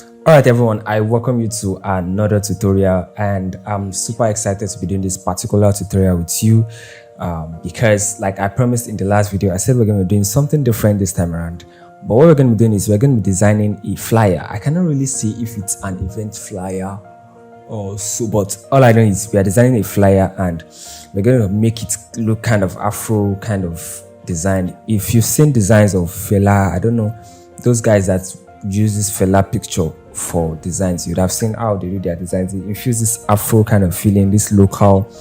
Alright everyone, I welcome you to another tutorial, and I'm super excited to be doing this particular tutorial with you because, like I promised in the last video, I said we're going to be doing something different this time around. But what we're going to be doing is we're going to be designing a flyer. I cannot really see if it's an event flyer or so, but all I know is we are designing a flyer and we're going to make it look kind of Afro kind of design. If you've seen designs of Fela, I don't know, those guys that use this Fela picture for designs, you'd have seen how they do their designs. They infuse this Afro kind of feeling, this local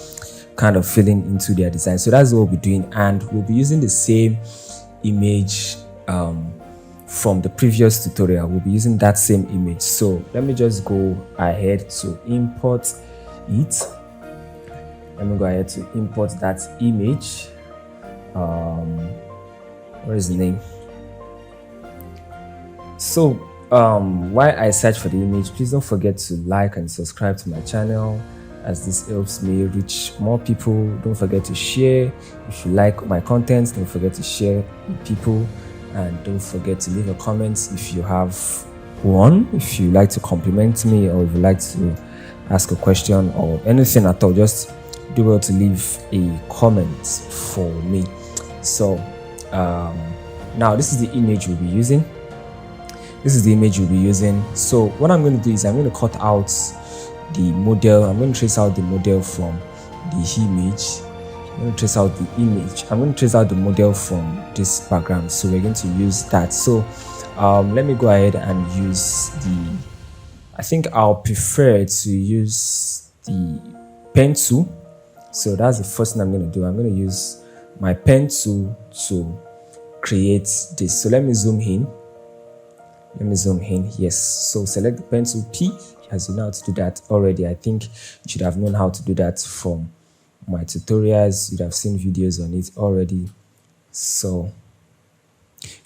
kind of feeling into their design. So that's what we'll be doing, and we'll be using the same image from the previous tutorial. We'll be using that same image. So let me just go ahead to import it. Let me go ahead to import that image. What is the name? So while I search for the image, please don't forget to like and subscribe to my channel, as this helps me reach more people. Don't forget to share. If you like my content, don't forget to share with people, and don't forget to leave a comment if you have one, if you like to compliment me, or if you like to ask a question or anything at all. Just do well to leave a comment for me. So now this is the image we'll be using. So what I'm going to do is I'm going to cut out the model. I'm going to trace out the model from the image. I'm going to trace out the model from this background. So we're going to use that. So let me go ahead and use I think I'll prefer to use the pen tool. So that's the first thing I'm going to do. I'm going to use my pen tool to create this. So let me zoom in. Yes, so select the pencil P, as you know how to do that already. I think you should have known how to do that from my tutorials. You'd have seen videos on it already. So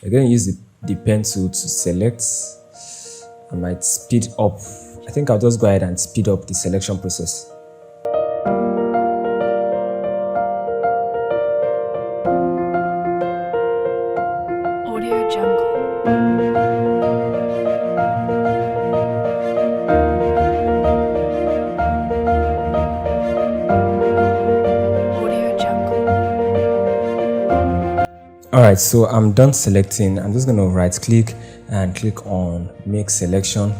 we're going to use the pencil to select. I might speed up. I think I'll just go ahead and speed up the selection process. Alright, so I'm done selecting. I'm just going to right click and click on make selection.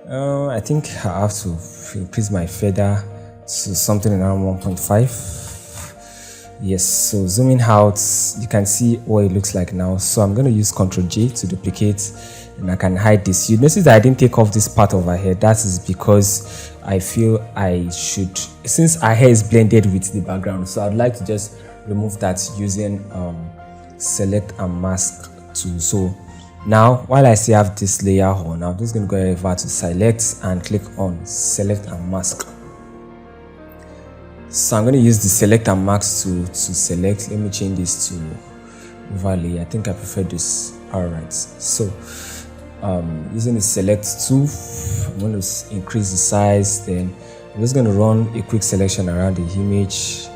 I think I have to increase my feather to something around 1.5. Yes, so zooming out, you can see what it looks like now. So I'm going to use Ctrl J to duplicate, and I can hide this. You notice that I didn't take off this part of her hair. That is because I feel I should, since her hair is blended with the background, so I'd like to just remove that using select and mask tool. So now while I still have this layer on, I'm just going to go over to select and click on select and mask. So I'm going to use the select and mask tool to select. Let me change this to overlay. I think I prefer this. Alright, so using the select tool, I'm going to increase the size. Then I'm just going to run a quick selection around the image.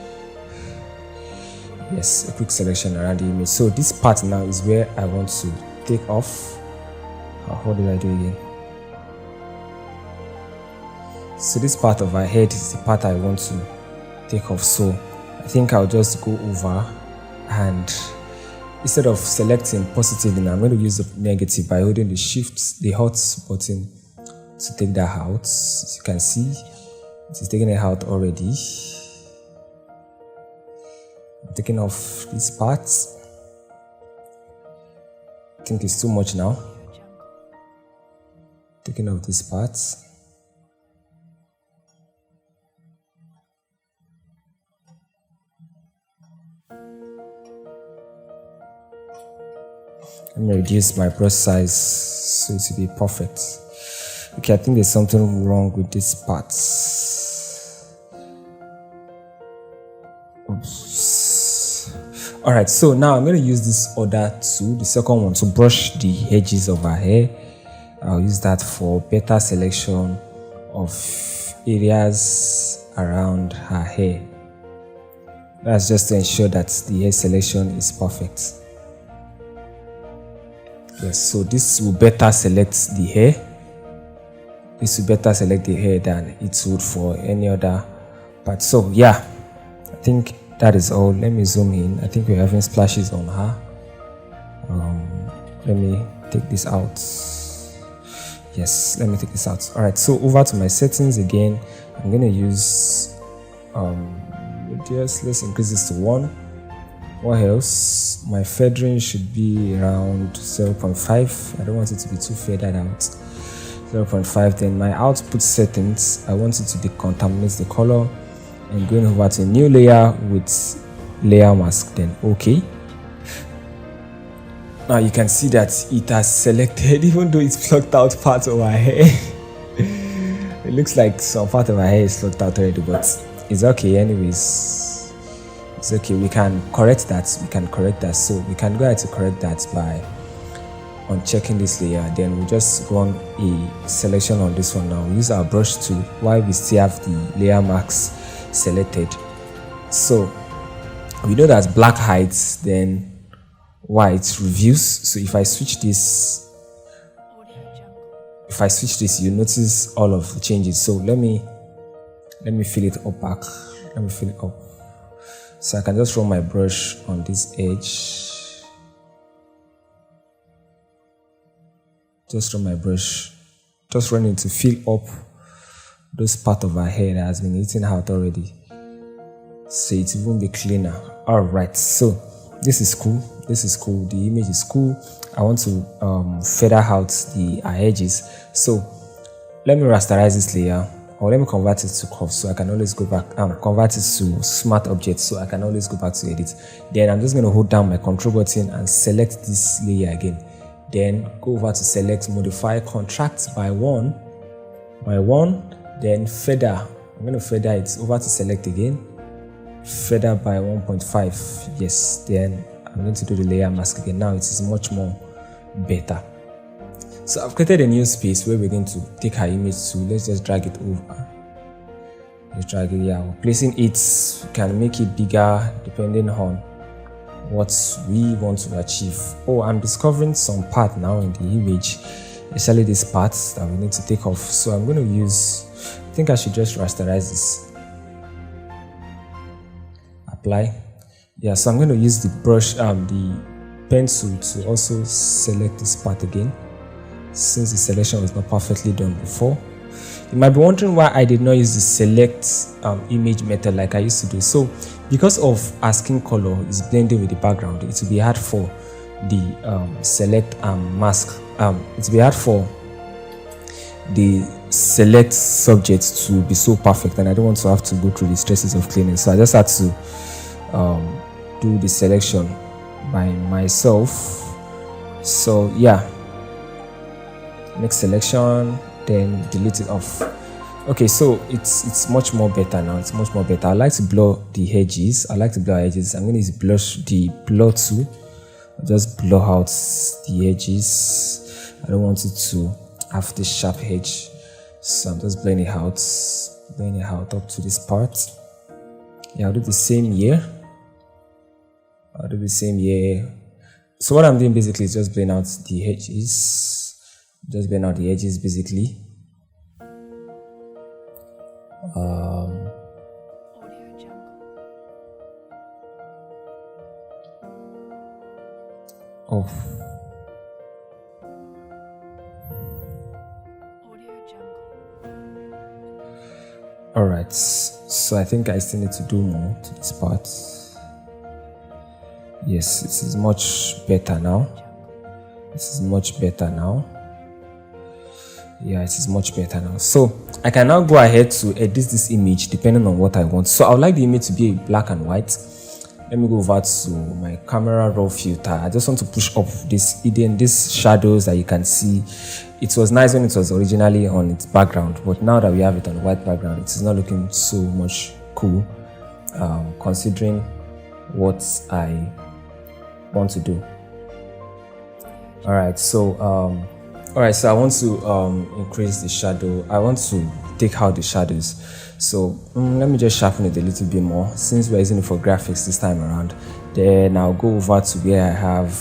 Yes, a quick selection around the image. So this part now is where I want to take off. How did I do again? So this part of our head is the part I want to take off. So I think I'll just go over, and instead of selecting positively, I'm going to use the negative by holding the Alt button to take that out. As you can see, it is taking it out already. Taking off these parts. I think it's too much now. Taking off these parts. Let me reduce my brush size so it will be perfect. Okay, I think there's something wrong with these parts. Oops. Alright, so now I'm going to use this other tool, the second one, to brush the edges of her hair. I'll use that for better selection of areas around her hair. That's just to ensure that the hair selection is perfect. Yes, so this will better select the hair. it will better select the hair than it would for any other part. So yeah, I think that is all. Let me zoom in. I think we're having splashes on her. Let me take this out. Yes, let me take this out. All right, so over to my settings again. I'm going to use radius. Let's increase this to 1. What else? My feathering should be around 0.5. I don't want it to be too feathered out. 0.5. Then my output settings, I want it to decontaminate the color. And going over to a new layer with layer mask, then okay. Now you can see that it has selected, even though it's plucked out part of our hair. It looks like some part of our hair is plucked out already, but it's okay anyways. It's okay, we can correct that. So we can go ahead to correct that by unchecking this layer. Then we'll just run a selection on this one now. We'll use our brush tool while we still have the layer marks selected. So we know that black hides, then white reveals. So if I switch this, you notice all of the changes. So let me fill it up back. Let me fill it up. So I can just run my brush on this edge. Just run my brush. Just run it to fill up those part of our hair that has been eaten out already. So it won't be cleaner. Alright, so this is cool. The image is cool. I want to feather out the edges. So let me rasterize this layer, or let me convert it to curve so I can always go back and convert it to smart objects so I can always go back to edit. Then I'm just going to hold down my control button and select this layer again. Then go over to select modify contract by 1, then feather. I'm going to feather it over to select again, feather by 1.5. Yes, then I'm going to do the layer mask again. Now it is much more better. So I've created a new space where we're going to take our image to. Let's just drag it over. Let's drag it here. Placing it, we can make it bigger depending on what we want to achieve. Oh, I'm discovering some part now in the image, especially this part that we need to take off. So I'm going to use, I think I should just rasterize this. Apply. Yeah, so I'm going to use the brush, the pencil to also select this part again, since the selection was not perfectly done before. You might be wondering why I did not use the select image method like I used to do. So because of our skin color is blending with the background, it will be hard for the select mask. It will be hard for the select subject to be so perfect, and I don't want to have to go through the stresses of cleaning. So I just had to do the selection by myself. So yeah, next selection, then delete it off. Okay, so it's much more better now. It's much more better. I like to blur the edges. I'm going to use the blur tool. I'll just blur out the edges. I don't want it to have this sharp edge, so I'm just blending it out up to this part. Yeah, I'll do the same here. So what I'm doing basically is just blend out the edges. Basically. Alright, so I think I still need to do more to this part. Yes, this is much better now. Yeah, it is much better now. So I can now go ahead to edit this image depending on what I want. So I would like the image to be black and white. Let me go over to my camera raw filter. I just want to push up these shadows that you can see. It was nice when it was originally on its background, but now that we have it on a white background, it is not looking so much cool, considering what I want to do. Alright, so I want to increase the shadow. I want to take out the shadows. So let me just sharpen it a little bit more, since we're using it for graphics this time around. Then I'll go over to where I have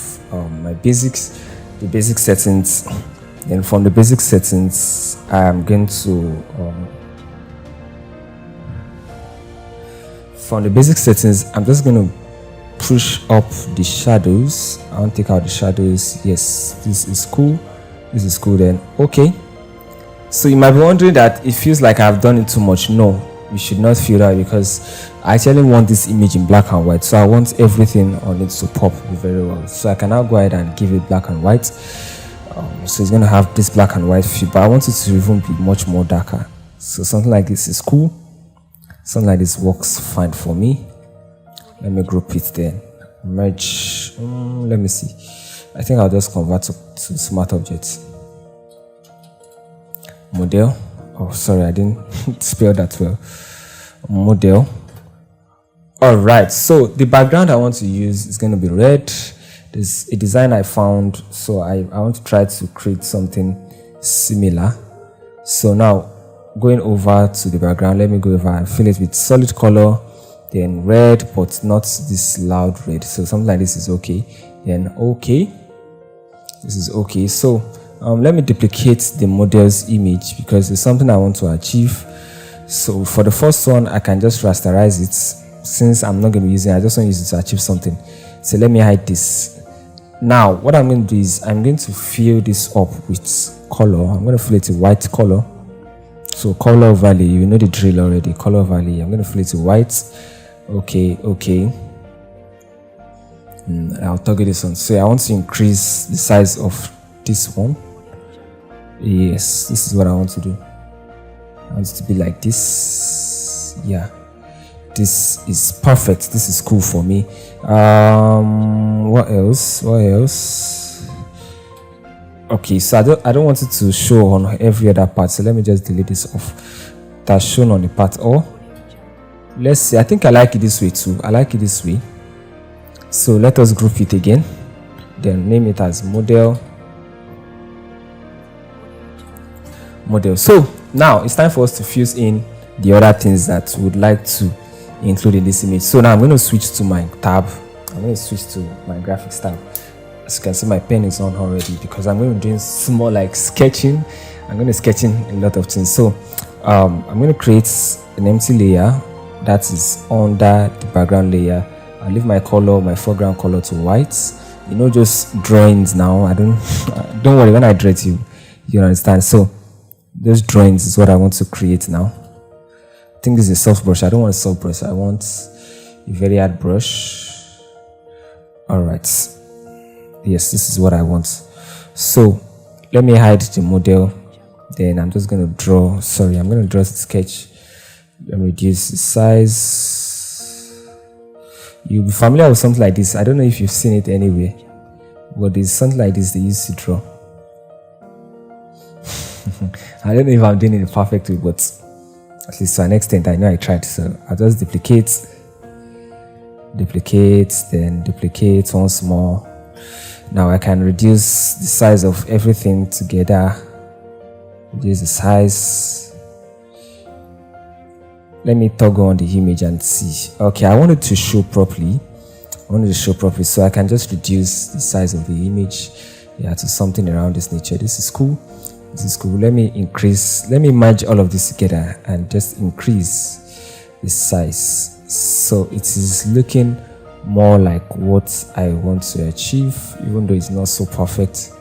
my basics, the basic settings. Then from the basic settings, I'm going to from the basic settings, I'm just going to push up the shadows. I want to take out the shadows. Yes, this is cool. This is cool. Then okay. So you might be wondering that it feels like I've done it too much. No, you should not feel that, because I actually want this image in black and white. So I want everything on it to pop very well. So I can now go ahead and give it black and white. So it's going to have this black and white feel, but I want it to even be much more darker. So something like this is cool. Something like this works fine for me. Let me group it then. Merge. Let me see. I think I'll just convert to smart objects. Model. Oh, sorry, I didn't spell that well. Model. All right. So the background I want to use is going to be red. There's a design I found, so I want to try to create something similar. So now going over to the background, let me go over and fill it with solid color, then red, but not this loud red. So something like this is okay. Then okay, this is okay. So let me duplicate the model's image because it's something I want to achieve. So for the first one, I can just rasterize it. Since I'm not going to be using it, I just want to use it to achieve something. So let me hide this. Now what I'm going to do is I'm going to fill this up with color. I'm going to fill it with white color. So color overlay, you know the drill already. Color overlay, I'm going to fill it with white. Okay. I'll toggle this on. So I want to increase the size of this one. Yes, this is what I want to do. I want it to be like this. Yeah, this is perfect. This is cool for me. What else? Okay, so I don't want it to show on every other part, so let me just delete this off. That's shown on the part. Or let's see, I think I like it this way too. I like it this way. So let us group it again, then name it as model. So now it's time for us to fuse in the other things that we would like to include in this image. So now I'm going to switch to my tab. I'm going to switch to my graphics tab. As you can see, my pen is on already because I'm going to be doing small like sketching. I'm going to sketch in a lot of things. So I'm going to create an empty layer that is under the background layer. I'll leave my color, my foreground color to white. You know, just drawings now. I don't don't worry, when I draw it, you understand. So those drawings is what I want to create now. I think this is a soft brush. I don't want a soft brush. I want a very hard brush. All right. Yes, this is what I want. So let me hide the model. Then I'm just going to draw. Sorry, I'm going to draw a sketch. Let me reduce the size. You'll be familiar with something like this. I don't know if you've seen it anywhere, but there's something like this they used to draw. I don't know if I'm doing it perfectly, but at least to an extent I know I tried. So I'll just duplicate, then duplicate once more. Now I can reduce the size of everything together. Reduce the size. Let me toggle on the image and see. Okay, I want it to show properly. So I can just reduce the size of the image, yeah, to something around this nature. This is cool. Let me merge all of this together and just increase the size so it is looking more like what I want to achieve, even though it's not so perfect.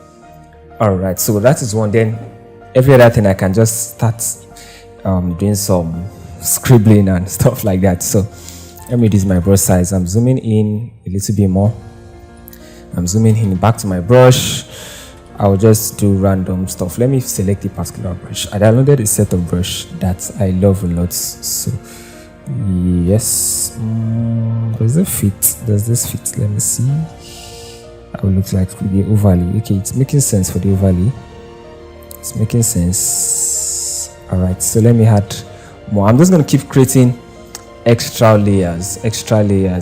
All right, so that is one. Then every other thing I can just start doing some scribbling and stuff like that. So let me reduce my brush size. I'm zooming in a little bit more. I'm zooming in back to my brush. I'll just do random stuff. Let me select a particular brush. I downloaded a set of brush that I love a lot. So yes, does this fit? Let me see how it looks like with the overlay. Okay, it's making sense for the overlay. It's making sense. All right, so let me add more. I'm just going to keep creating extra layers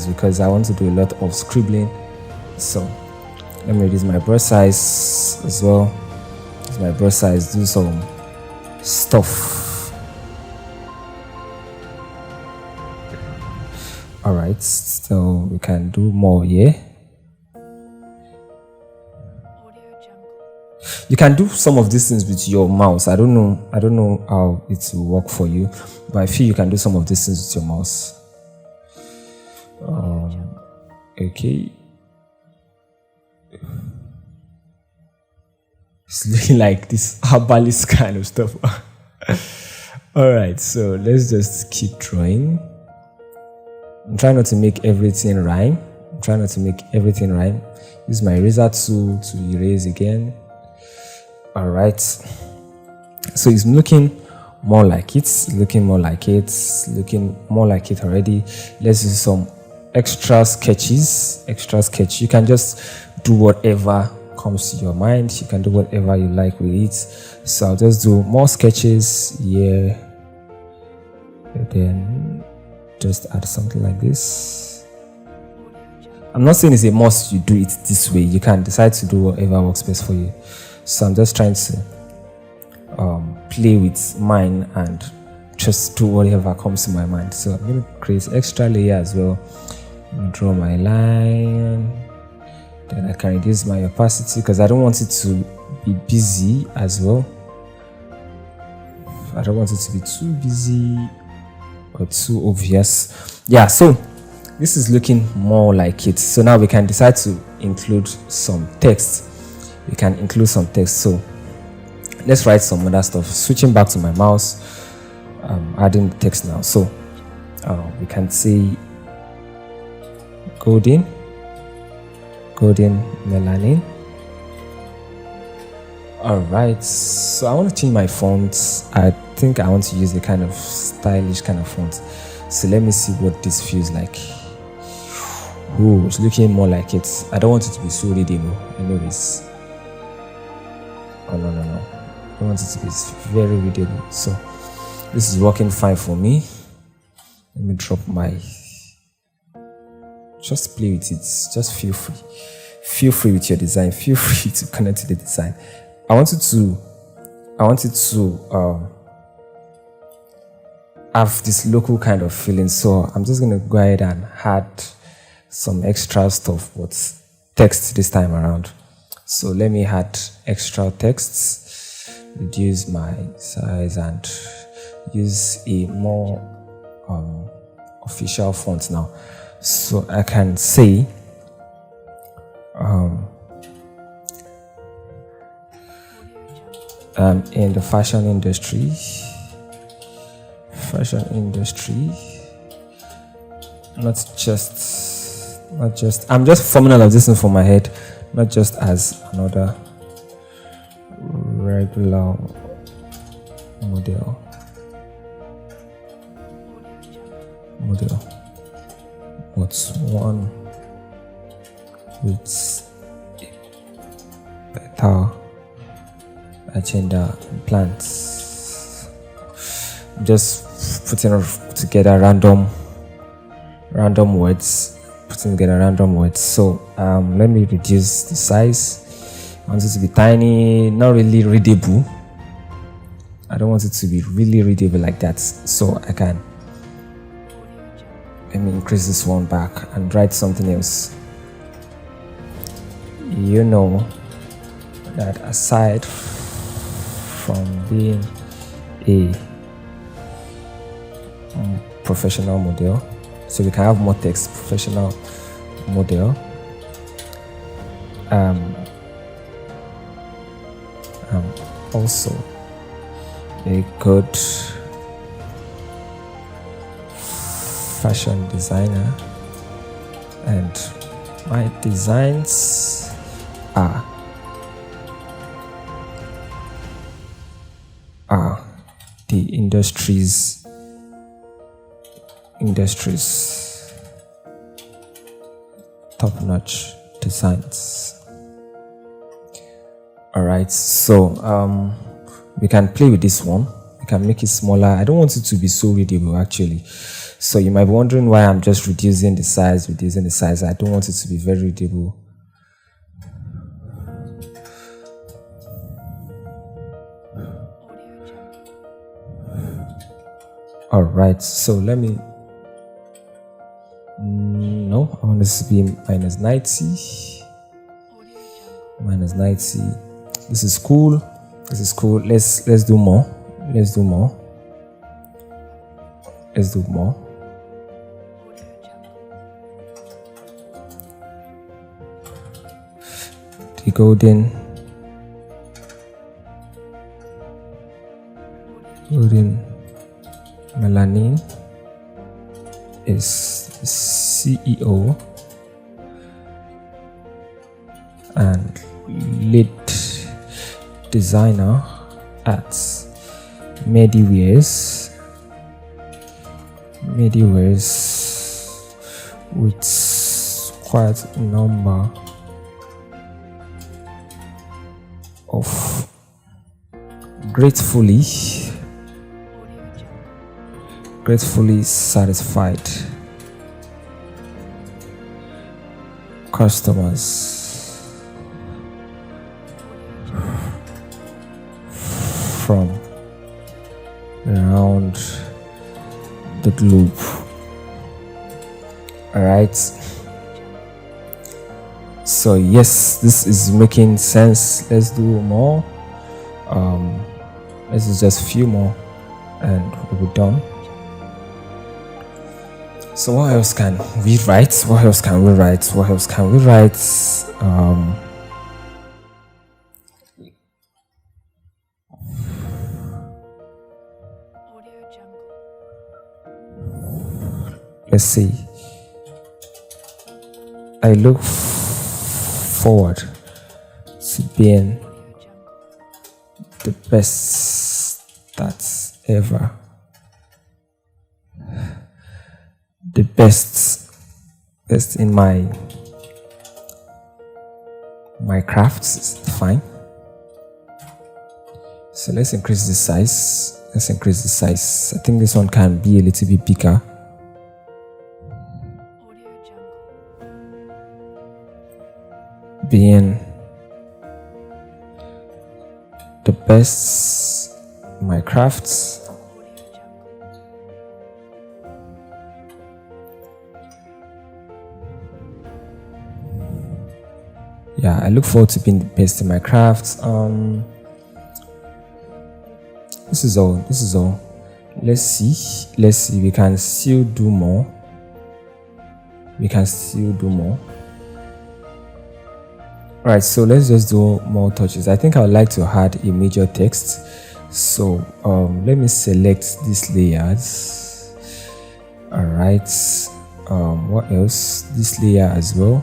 because I want to do a lot of scribbling. So let me reduce my brush size as well. Do some stuff. All right, so we can do more here. You can do some of these things with your mouse. I don't know how it will work for you, but I feel you can do some of these things with your mouse. Okay. It's looking like this herbalist kind of stuff. All right, so let's just keep drawing. I'm trying not to make everything rhyme. Use my eraser tool to erase again. All right, so it's looking more like it. Looking more like it already. Let's do some extra sketches. You can just do whatever comes to your mind. You can do whatever you like with it. So I'll just do more sketches here, and then just add something like this. I'm not saying it's a must you do it this way. You can decide to do whatever works best for you. So I'm just trying to play with mine and just do whatever comes to my mind. So I'm going to create extra layer as well. I'm going to draw my line. Then I can reduce my opacity because I don't want it to be busy as well. I don't want it to be too busy or too obvious. Yeah, so this is looking more like it. So now we can decide to include some text. So let's write some other stuff. Switching back to my mouse, adding the text now. So we can say golden melanin. All right, so I want to change my font. I think I want to use a kind of stylish kind of font. So let me see what this feels like. Oh, it's looking more like it. I don't want it to be so readable. Anyways, oh no, I don't want it to be very readable. So this is working fine for me. Let me drop my. Just play with it. Just feel free with your design. Feel free to connect to the design. I wanted to have this local kind of feeling. So I'm just going to go ahead and add some extra stuff, but text this time around. So let me add extra texts, reduce my size and use a more official font now. So I can say in the fashion industry, I'm just forming all of this in for my head, not just as another regular model, but one with better agenda and plans. Just putting together random words. So let me reduce the size. I want it to be tiny, not really readable. I don't want it to be really readable like that. So let me increase this one back and write something else. You know that aside from being a professional model, so we can have more text, professional model, also a good fashion designer, and my designs are the industry's top-notch designs. All right, so we can play with this one. We can make it smaller. I don't want it to be so readable actually. So you might be wondering why I'm just reducing the size. I don't want it to be very readable. All right, so let me. No, I want this to be minus 90. This is cool. This is cool. Let's do more. Let's do more. Let's do more. The golden melanin is CEO and lead designer at Mediwares with quite a number of gratefully satisfied customers from around the globe. All right, so yes, this is making sense. Let's do more. This is just a few more and we'll be done. So what else can we write? What else can we write? Let's see. I look forward to being the best that's ever. The best in my crafts is fine. So let's increase the size. I think this one can be a little bit bigger. Being the best in my crafts. Yeah, I look forward to being the best in my crafts. This is all. Let's see. We can still do more. Alright, so let's just do more touches. I think I would like to add a major text. So let me select these layers. Alright, what else? This layer as well.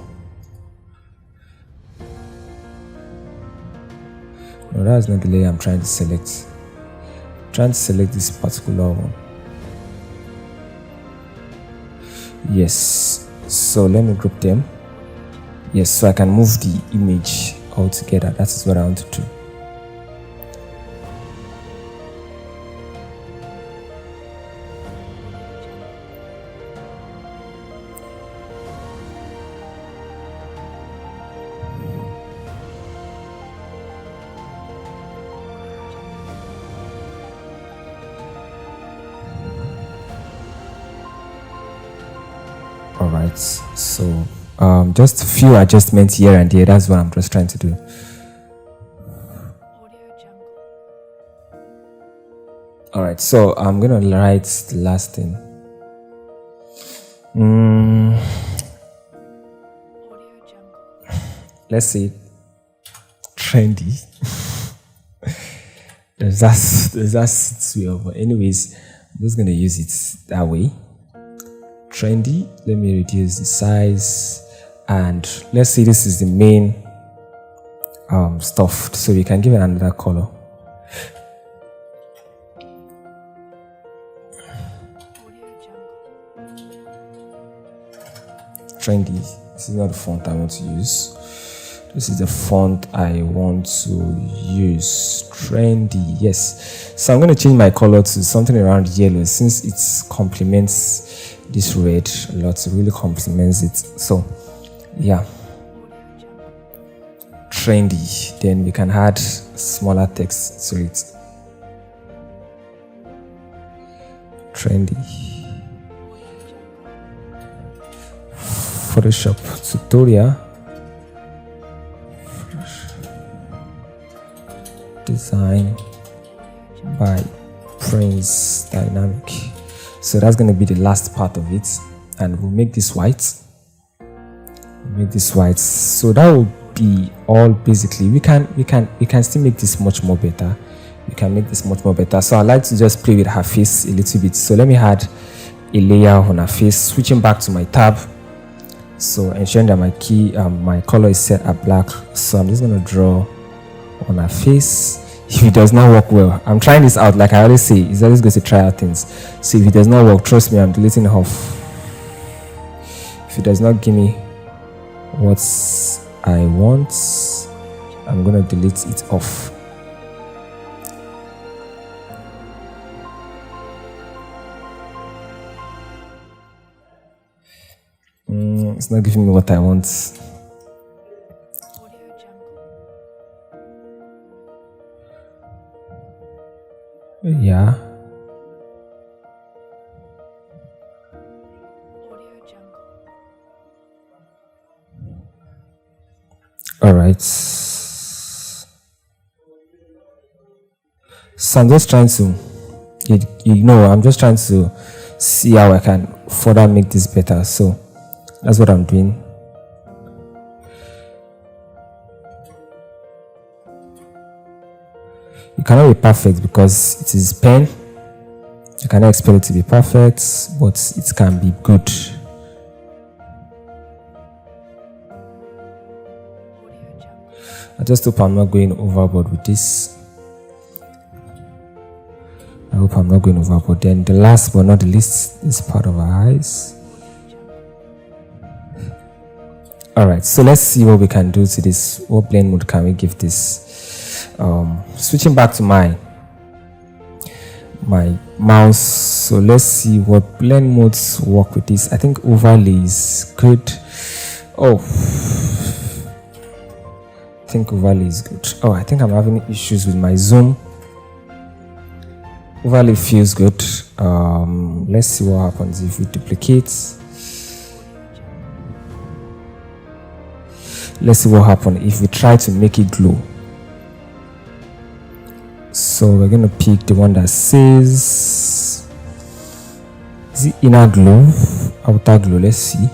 No, that's not the layer I'm trying to select. I'm trying to select this particular one. Yes, so let me group them. Yes, so I can move the image all together. That is what I want to do. All right, so just a few adjustments here and there. That's what I'm just trying to do. All right, so I'm gonna write the last thing. Let's say trendy. There's that way of, but anyways, I'm just gonna use it that way. Trendy. Let me reduce the size, and let's say this is the main stuff, so we can give it another color. Trendy. This is not the font I want to use. This is the font I want to use. Trendy. Yes. So I'm going to change my color to something around yellow, since it complements this red a lot. It really complements it. So yeah, trendy. Then we can add smaller text to it. Trendy. Photoshop tutorial. design by Prince Dynamic. So that's going to be the last part of it, and we'll make this white. So that will be all. Basically, we can still make this much more better. So I like to just play with her face a little bit. So let me add a layer on her face, switching back to my tab, so ensuring that my color is set at black. So I'm just going to draw on her face. If it does not work well, I'm trying this out. Like I always say, it's always good to try out things. So if it does not work, trust me, I'm deleting it off. If it does not give me what I want, I'm gonna delete it off. It's not giving me what I want. Yeah. All right. So I'm just trying to, I'm just trying to see how I can further make this better. So that's what I'm doing. You cannot be perfect because it is pen. You cannot expect it to be perfect, but it can be good. I just hope I'm not going overboard with this. I hope I'm not going overboard. Then the last but not the least is part of our eyes. Alright, so let's see what we can do to this. What blend mode can we give this? Switching back to my mouse, so let's see what blend modes work with this. I think overlay is good. I think overlay is good. I think I'm having issues with my zoom. Overlay feels good. Let's see what happens if we duplicate. Let's see what happens if we try to make it glow. So we're going to pick the one that says, is it inner glow, outer glow? Let's see.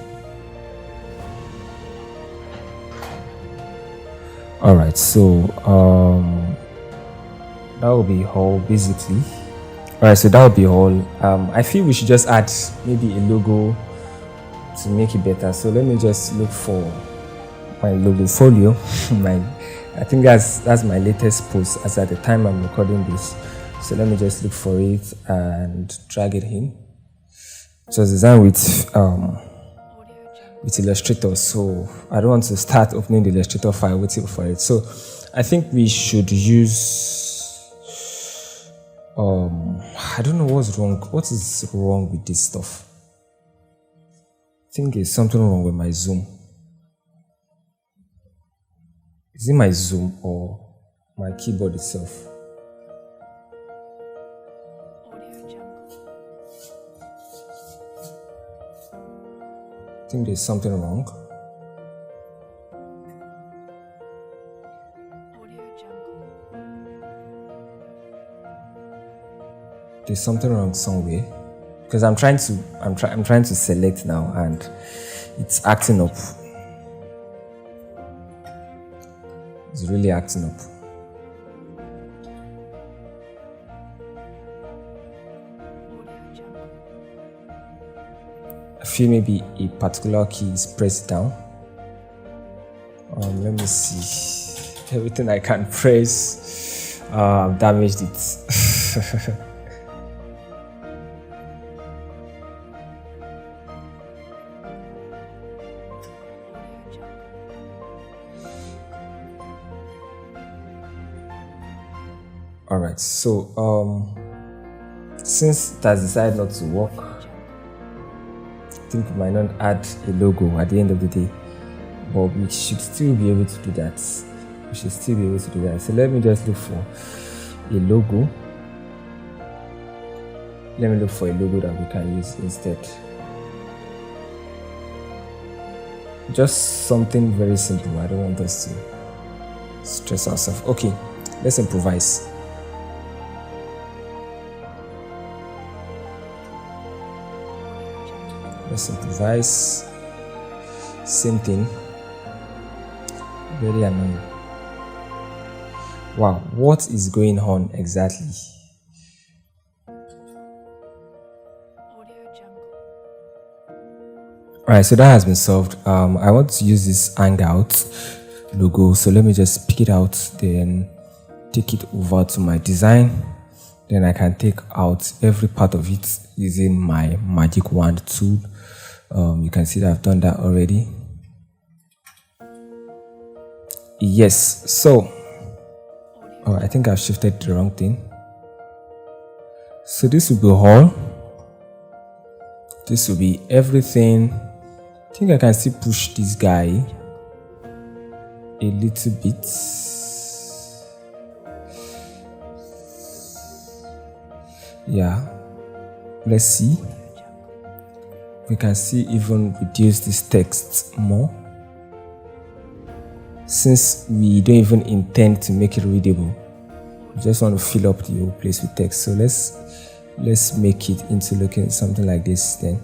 All right, so that will be all basically. All right, so that will be all. I feel we should just add maybe a logo to make it better. So let me just look for my logo folio. I think that's my latest post as at the time I'm recording this. So let me just look for it and drag it in. It was designed with Illustrator, so I don't want to start opening the Illustrator file waiting for it. So I think we should use I don't know what's wrong. What is wrong with this stuff? I think there's something wrong with my zoom. Is it my zoom or my keyboard itself? I think there's something wrong. There's something wrong somewhere, because I'm trying to select now and it's acting up. It's really acting up. I feel maybe a particular key is pressed down. Let me see. Everything I can press, I've damaged it. Alright, so since it has decided not to work, I think we might not add a logo at the end of the day, but we should still be able to do that. So let me just look for a logo. Let me look for a logo that we can use instead. Just something very simple. I don't want us to stress ourselves. Okay, let's improvise. Let's improvise. Same thing. Very annoying. Wow, what is going on exactly? Alright, so that has been solved. I want to use this hangout logo, so let me just pick it out, then take it over to my design. Then I can take out every part of it using my magic wand tool. You can see that I've done that already. Yes, so I think I've shifted the wrong thing. So this will be all. This will be everything. I think I can still push this guy a little bit. Yeah, let's see. We can see even reduce this text more, since we don't even intend to make it readable. We just want to fill up the whole place with text. So let's make it into looking something like this then.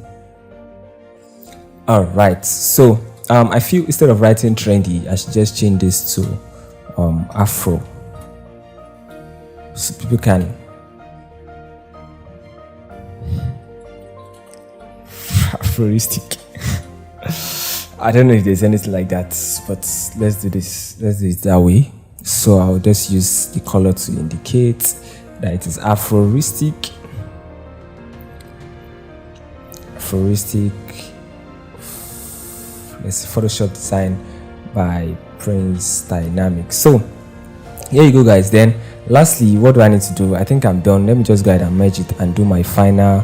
All right, so I feel instead of writing trendy, I should just change this to Afro, so people can Afroristic. I don't know if there's anything like that, but let's do this. Let's do it that way. So I'll just use the color to indicate that it is Afroristic. Afroristic. Let's see, Photoshop design by Prince Dynamic. So here you go, guys. Then lastly, what do I need to do? I think I'm done. Let me just go ahead and merge it and do my final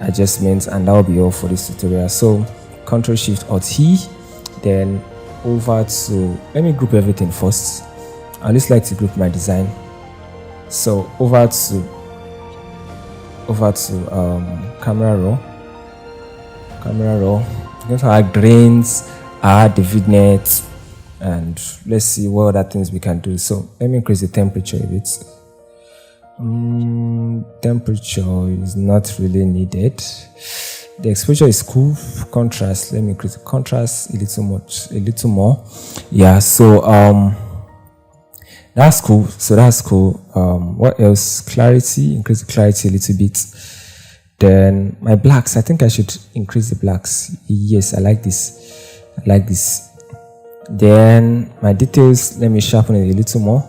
adjustments, and that will be all for this tutorial. So Ctrl Shift Alt T, then over to, let me group everything first. I just like to group my design. So over to camera raw. I'm going to add grains, add the vignette, and let's see what other things we can do. So let me increase the temperature a bit. Temperature is not really needed. The exposure is cool. Contrast, let me increase the contrast a little more. Yeah, so that's cool. What else? Clarity, increase the clarity a little bit. Then my blacks, I think I should increase the blacks. Yes, I like this. Then my details, let me sharpen it a little more.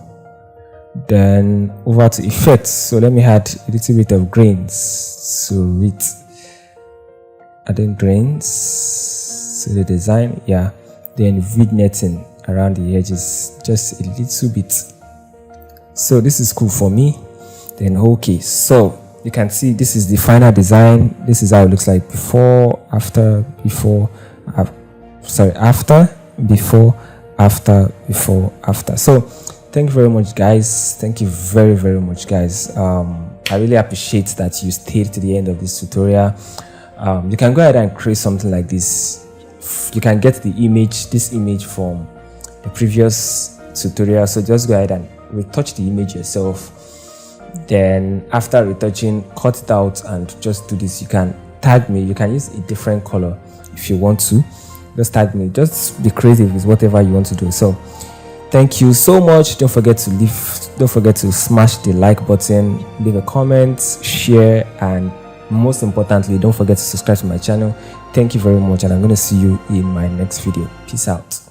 Then over to effects, so let me add a little bit of grains to it. Adding grains to the design, yeah. Then vignetting around the edges, just a little bit. So this is cool for me. Then okay, so you can see this is the final design. This is how it looks like before, after, after. So thank you very much, guys. Thank you very, very much, guys. I really appreciate that you stayed to the end of this tutorial. You can go ahead and create something like this. You can get the image, this image from the previous tutorial. So just go ahead and retouch the image yourself. Then after retouching, cut it out and just do this. You can tag me. You can use a different color if you want to. Just tag me. Just be creative with whatever you want to do. So thank you so much. Don't forget to smash the like button, leave a comment, share, and most importantly, don't forget to subscribe to my channel. Thank you very much, and I'm going to see you in my next video. Peace out.